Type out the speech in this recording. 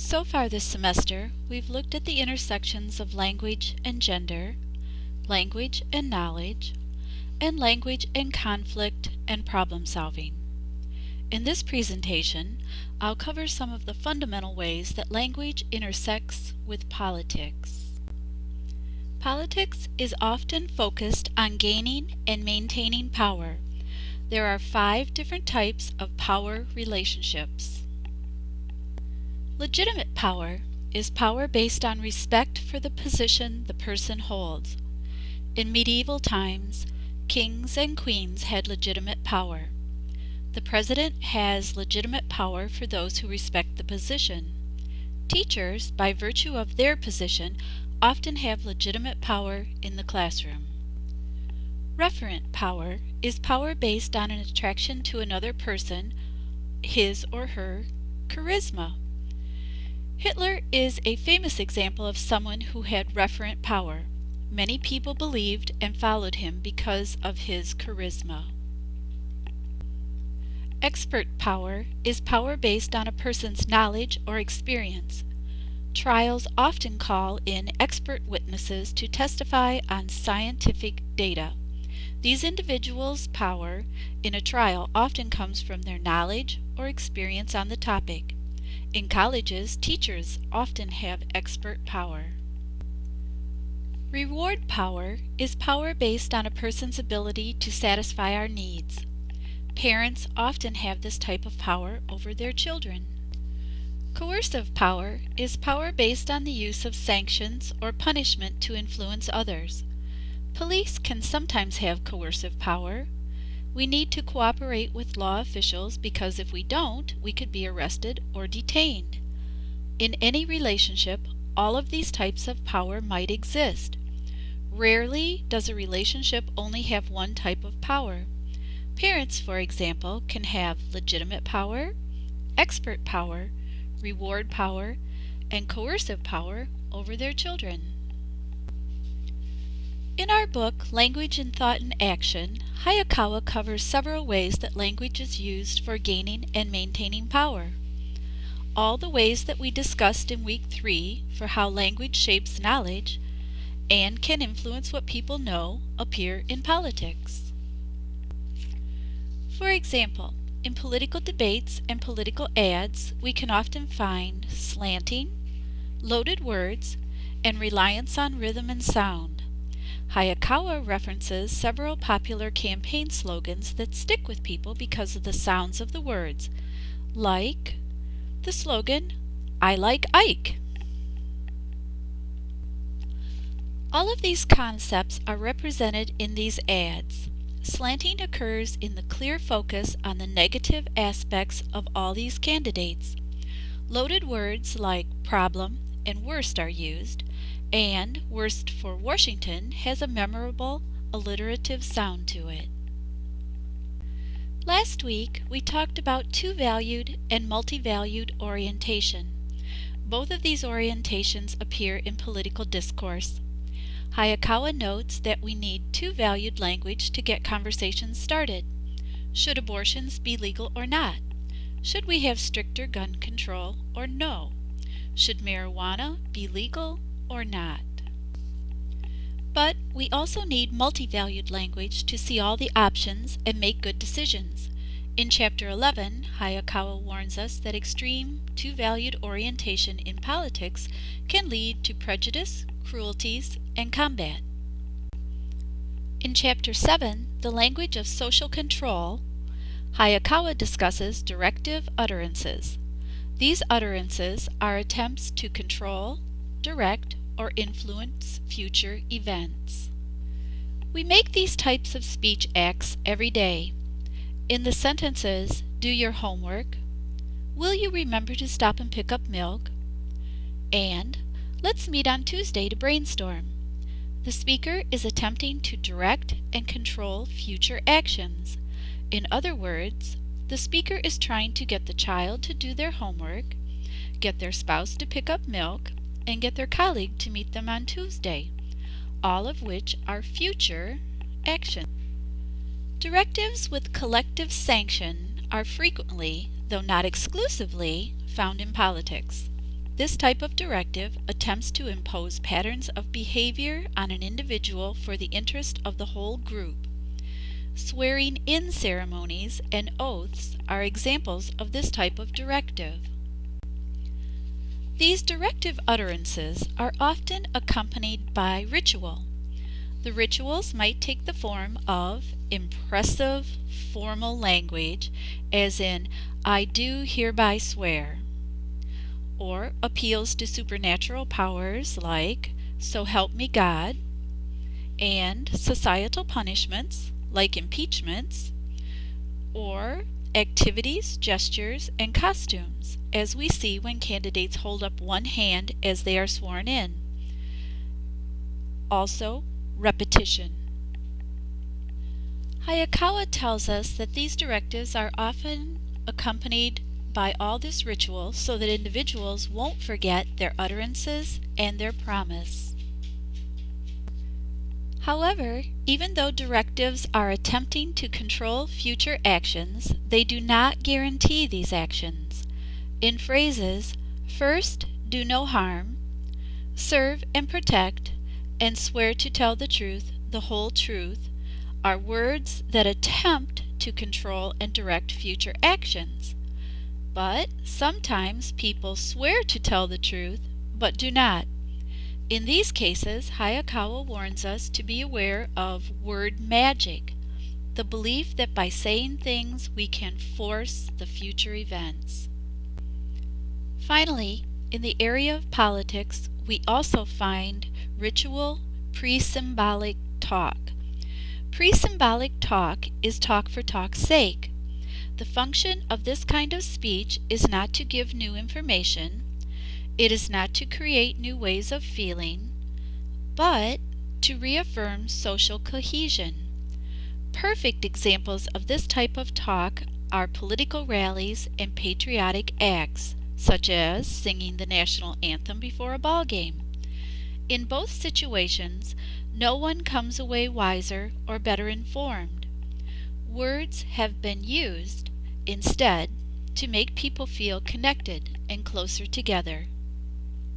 So far this semester, we've looked at the intersections of language and gender, language and knowledge, and language and conflict and problem solving. In this presentation, I'll cover some of the fundamental ways that language intersects with politics. Politics is often focused on gaining and maintaining power. There are 5 different types of power relationships. Legitimate power is power based on respect for the position the person holds. In medieval times, kings and queens had legitimate power. The president has legitimate power for those who respect the position. Teachers, by virtue of their position, often have legitimate power in the classroom. Referent power is power based on an attraction to another person, his or her charisma. Hitler is a famous example of someone who had referent power. Many people believed and followed him because of his charisma. Expert power is power based on a person's knowledge or experience. Trials often call in expert witnesses to testify on scientific data. These individuals' power in a trial often comes from their knowledge or experience on the topic. In colleges, teachers often have expert power. Reward power is power based on a person's ability to satisfy our needs. Parents often have this type of power over their children. Coercive power is power based on the use of sanctions or punishment to influence others. Police can sometimes have coercive power. We need to cooperate with law officials because if we don't, we could be arrested or detained. In any relationship, all of these types of power might exist. Rarely does a relationship only have one type of power. Parents, for example, can have legitimate power, expert power, reward power, and coercive power over their children. In our book, Language in Thought and Action, Hayakawa covers several ways that language is used for gaining and maintaining power. All the ways that we discussed in Week 3 for how language shapes knowledge and can influence what people know appear in politics. For example, in political debates and political ads, we can often find slanting, loaded words, and reliance on rhythm and sound. Hayakawa references several popular campaign slogans that stick with people because of the sounds of the words, like the slogan, "I like Ike." All of these concepts are represented in these ads. Slanting occurs in the clear focus on the negative aspects of all these candidates. Loaded words like problem and worst are used, and worst for Washington has a memorable alliterative sound to it. Last week, we talked about two-valued and multi-valued orientation. Both of these orientations appear in political discourse. Hayakawa notes that we need two-valued language to get conversations started. Should abortions be legal or not? Should we have stricter gun control or no? Should marijuana be legal or not? But we also need multi-valued language to see all the options and make good decisions. In Chapter 11, Hayakawa warns us that extreme two-valued orientation in politics can lead to prejudice, cruelties, and combat. In Chapter 7, The Language of Social Control, Hayakawa discusses directive utterances. These utterances are attempts to control, direct, or influence future events. We make these types of speech acts every day. In the sentences, "Do your homework," "Will you remember to stop and pick up milk?" and "Let's meet on Tuesday to brainstorm." The speaker is attempting to direct and control future actions. In other words, the speaker is trying to get the child to do their homework, get their spouse to pick up milk, and get their colleague to meet them on Tuesday, all of which are future actions. Directives with collective sanction are frequently, though not exclusively, found in politics. This type of directive attempts to impose patterns of behavior on an individual for the interest of the whole group. Swearing-in ceremonies and oaths are examples of this type of directive. These directive utterances are often accompanied by ritual. The rituals might take the form of impressive, formal language, as in, "I do hereby swear," or appeals to supernatural powers like, "So help me God," and societal punishments like impeachments, or activities, gestures, and costumes, as we see when candidates hold up one hand as they are sworn in. Also, repetition. Hayakawa tells us that these directives are often accompanied by all this ritual so that individuals won't forget their utterances and their promise. However, even though directives are attempting to control future actions, they do not guarantee these actions. In phrases, "First, do no harm," "Serve and protect," and "Swear to tell the truth, the whole truth," are words that attempt to control and direct future actions. But sometimes people swear to tell the truth, but do not. In these cases, Hayakawa warns us to be aware of word magic, the belief that by saying things we can force the future events. Finally, in the area of politics, we also find ritual pre-symbolic talk. Pre-symbolic talk is talk for talk's sake. The function of this kind of speech is not to give new information, it is not to create new ways of feeling, but to reaffirm social cohesion. Perfect examples of this type of talk are political rallies and patriotic acts, such as singing the national anthem before a ball game. In both situations, no one comes away wiser or better informed. Words have been used, instead, to make people feel connected and closer together.